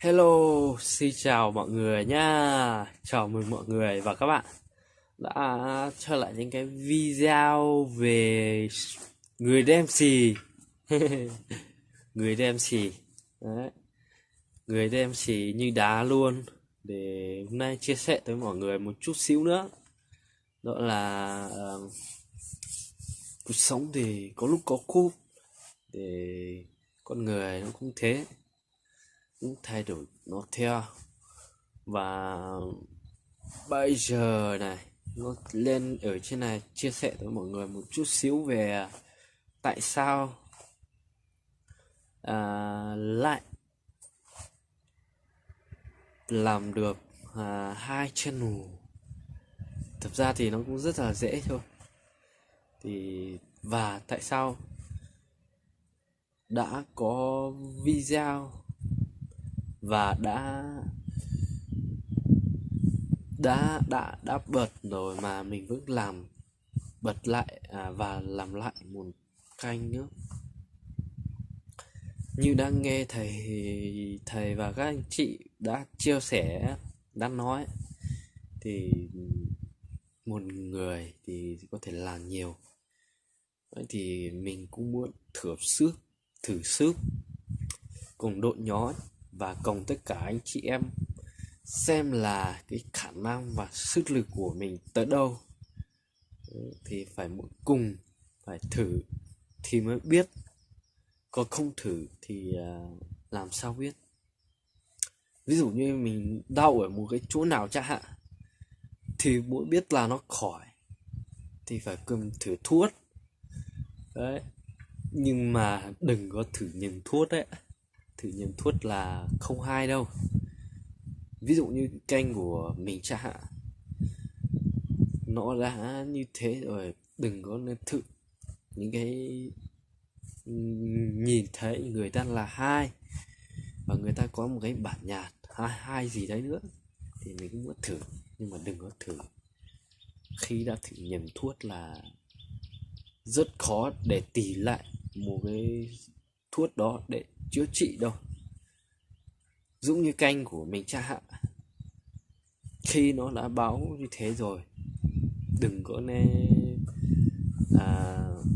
Hello, xin chào mọi người nha. Chào mừng mọi người và các bạn đã trở lại những cái video về người đem xì. Người đem xì. Đấy, người đem xì như đá luôn. Để hôm nay chia sẻ với mọi người một chút xíu nữa. Đó là cuộc sống thì có lúc có khúc. Để con người nó cũng thế. Cũng thay đổi nó theo. Và bây giờ này nó lên ở trên này chia sẻ với mọi người một chút xíu về tại sao lại làm được hai channel. Thực ra thì nó cũng rất là dễ thôi. Và tại sao đã có video và đã bật rồi mà mình vẫn bật lại và làm lại một kênh nữa. Như đang nghe thầy và các anh chị đã chia sẻ, đã nói thì một người thì có thể làm nhiều. Vậy thì mình cũng muốn thử sức cùng đội nhóm và cùng tất cả anh chị em xem là cái khả năng và sức lực của mình tới đâu. Thì phải cùng phải thử thì mới biết, còn không thử thì làm sao biết. Ví dụ như mình đau ở một cái chỗ nào chẳng hạn thì muốn biết là nó khỏi thì phải cầm thử thuốc đấy. Nhưng mà đừng có thử nhầm thuốc đấy, thử nhầm thuốc là không hay đâu. Ví dụ như kênh của mình chẳng hạn, nó đã như thế rồi, đừng có nên thử những cái nhìn thấy người ta là hay và người ta có một cái bản nhạc hay gì đấy nữa thì mình cũng muốn thử. Nhưng mà đừng có thử khi đã thử nhầm thuốc là rất khó để tỉ lại một cái thuốc đó để chữa trị đâu. Giống như canh của mình chẳng hạn, khi nó đã báo như thế rồi, đừng có nên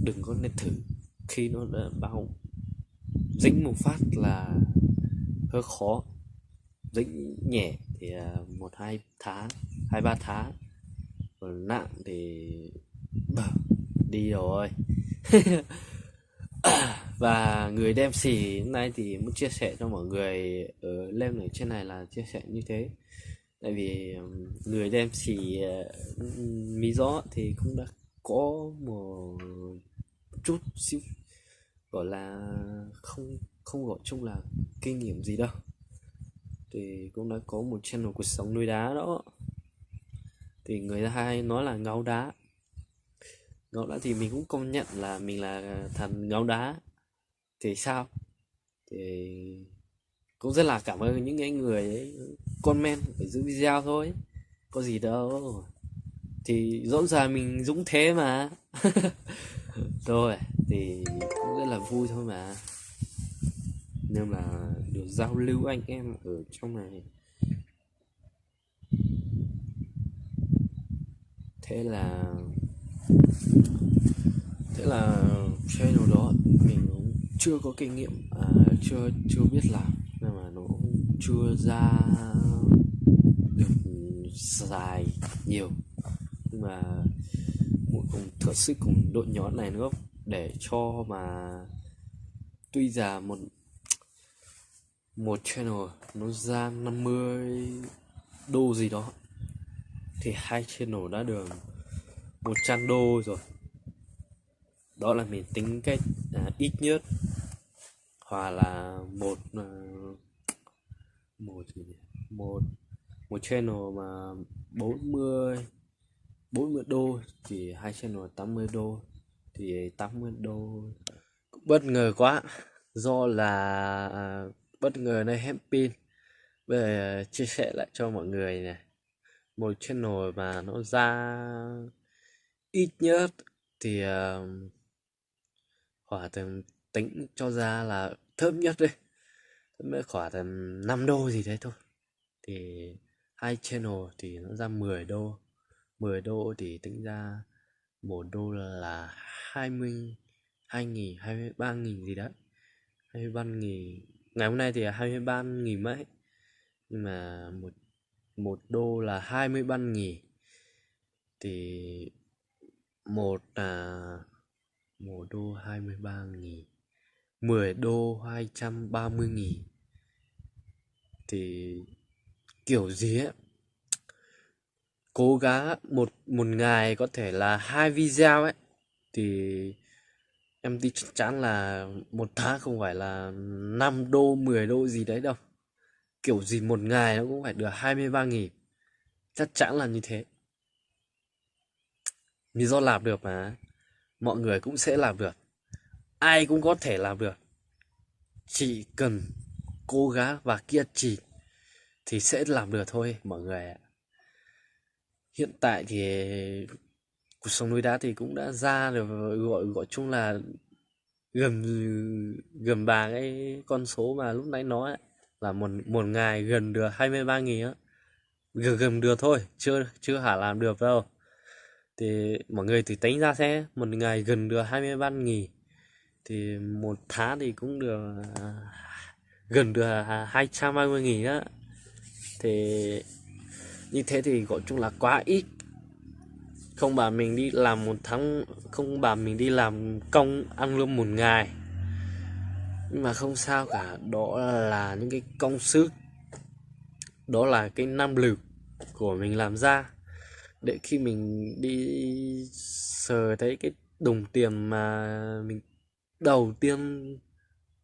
đừng có nên thử. Khi nó đã báo dính một phát là hơi khó, dính nhẹ thì 1-2 tháng 2-3 tháng, còn nặng thì đi rồi. Và người đem xì hôm nay thì muốn chia sẻ cho mọi người lên ở trên này là chia sẻ như thế. Tại vì người đem xì mì gió thì cũng đã có một chút xíu, gọi là không không gọi chung là kinh nghiệm gì đâu, thì cũng đã có một channel cuộc sống nuôi đá đó. Thì người ta hay nói là ngáo đá. Ngáo đá thì mình cũng công nhận là mình là thằng ngáo đá. Thì sao thì cũng rất là cảm ơn những cái người ấy comment ở dưới video thôi, có gì đâu. Thì rõ ràng mình dũng thế mà. Rồi thì cũng rất là vui thôi mà, nên là được giao lưu anh em ở trong này. Thế là channel đó mình cũng chưa có kinh nghiệm, chưa chưa biết làm, nên mà nó cũng chưa ra được dài nhiều. Nhưng mà cùng thử sức cùng đội nhóm này nữa, để cho mà tuy là một channel nó ra 50 đô gì đó, thì hai channel đã được 100 đô rồi. Đó là mình tính cách ít nhất, hoặc là một một channel mà 40 đô thì hai channel 80 đô, thì 80 đô bất ngờ quá. Do là bất ngờ này hết pin. Bây giờ chia sẻ lại cho mọi người này, một channel mà nó ra ít nhất thì khoảng tính cho ra là thấp nhất đấy mới khoảng tầm 5 đô gì đấy thôi. Thì hai channel thì nó ra 10 đô. 10 đô thì tính ra 1 đô là 22.000, 23.000 gì đấy. 23.000. Ngày hôm nay thì là 23.000 mấy. Nhưng mà một đô là 23.000. Thì một đô 23.000, 10 đô 230.000. Thì kiểu gì ấy, cố gắng một một ngày có thể là 2 video ấy, thì em tin chắc chắn là một tháng không phải là 5 đô 10 đô gì đấy đâu. Kiểu gì một ngày nó cũng phải được 23.000. Chắc chắn là như thế. Vì do làm được mà, mọi người cũng sẽ làm được. Ai cũng có thể làm được. Chỉ cần cố gắng và kiên trì thì sẽ làm được thôi mọi người ạ. Hiện tại thì cuộc sống núi đá thì cũng đã ra được, gọi chung là gần gần bằng cái con số mà lúc nãy nói ấy, là một ngày gần được 23.000 á. Gần được thôi, chưa chưa hẳn làm được đâu. Thì mọi người thì tính ra xem, một ngày gần được 23.000 thì một tháng thì cũng được gần được 230.000 á. Thì như thế thì gọi chung là quá ít. Không bảo mình đi làm một tháng, không bảo mình đi làm công ăn lương một ngày, nhưng mà không sao cả. Đó là những cái công sức, đó là cái năng lực của mình làm ra. Để khi mình đi sờ thấy cái đồng tiền mà mình đầu tiên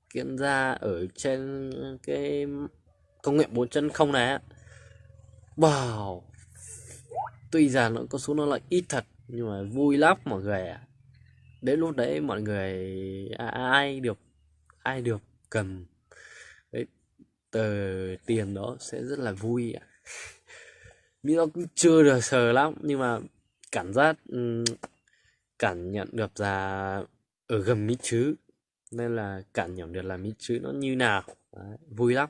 kiếm ra ở trên cái công nghệ 4.0 này á, wow, tuy rằng nó con số nó là ít thật nhưng mà vui lắm mọi người ạ. Đến lúc đấy mọi người ai được cầm cái tờ tiền đó sẽ rất là vui ạ. Vì nó cũng chưa được sờ lắm nhưng mà cảm giác cảm nhận được là ở gần mít chứ, nên là cảm nhận được là mít chứ nó như nào. Đấy, vui lắm.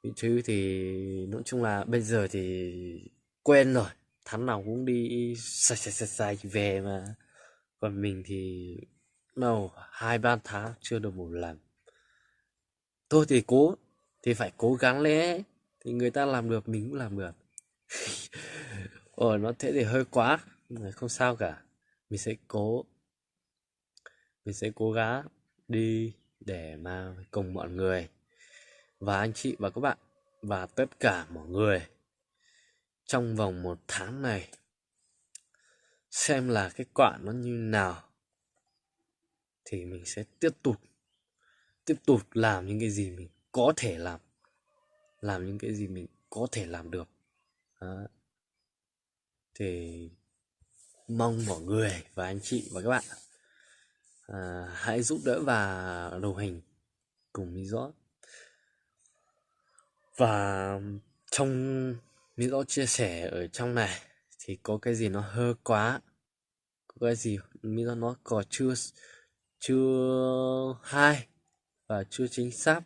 Mít chứ thì nói chung là bây giờ thì quen rồi, tháng nào cũng đi xài về mà. Còn mình thì đâu 2-3 tháng chưa được một lần. Tôi thì phải cố gắng lên, thì người ta làm được mình cũng làm được. Nó thế thì hơi quá, nhưng mà không sao cả. Mình sẽ cố gắng đi để mà cùng mọi người và anh chị và các bạn và tất cả mọi người trong vòng một tháng này xem là cái quả nó như nào, thì mình sẽ tiếp tục làm những cái gì mình có thể làm những cái gì mình có thể làm được. Đó. Thì mong mọi người và anh chị và các bạn hãy giúp đỡ và đồng hành cùng Mỹ Rõ. Và trong Mỹ Rõ chia sẻ ở trong này thì có cái gì nó hơi quá, có cái gì Mỹ Rõ nó còn chưa hay và chưa chính xác,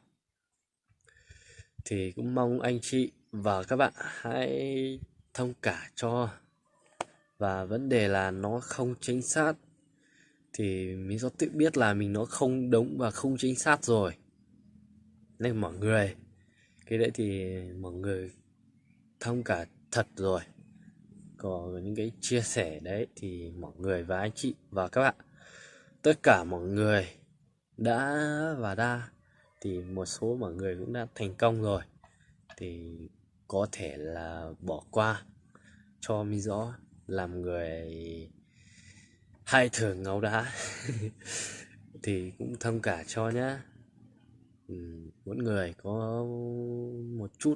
thì cũng mong anh chị và các bạn hãy thông cảm cho. Và vấn đề là nó không chính xác thì mình có tự biết là mình nó không đúng và không chính xác rồi, nên mọi người cái đấy thì mọi người thông cảm thật rồi. Còn những cái chia sẻ đấy thì mọi người và anh chị và các bạn, tất cả mọi người đã và đa, thì một số mọi người cũng đã thành công rồi, thì có thể là bỏ qua cho Mi Rõ làm người hay thường ngáo đá. Thì cũng thông cảm cho nhá. Mỗi người có một chút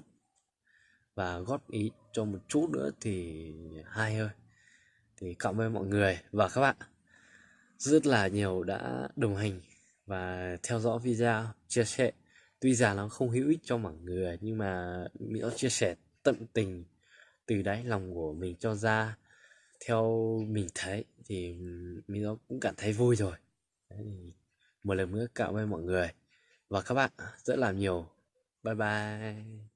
và góp ý cho một chút nữa thì hay hơn. Thì cảm ơn mọi người và các bạn rất là nhiều đã đồng hành và theo dõi video chia sẻ. Tuy rằng nó không hữu ích cho mọi người, nhưng mà mình đã chia sẻ tận tình từ đáy lòng của mình cho ra. Theo mình thấy thì mình cũng cảm thấy vui rồi. Đấy, một lần nữa cảm ơn mọi người và các bạn rất là nhiều. Bye bye.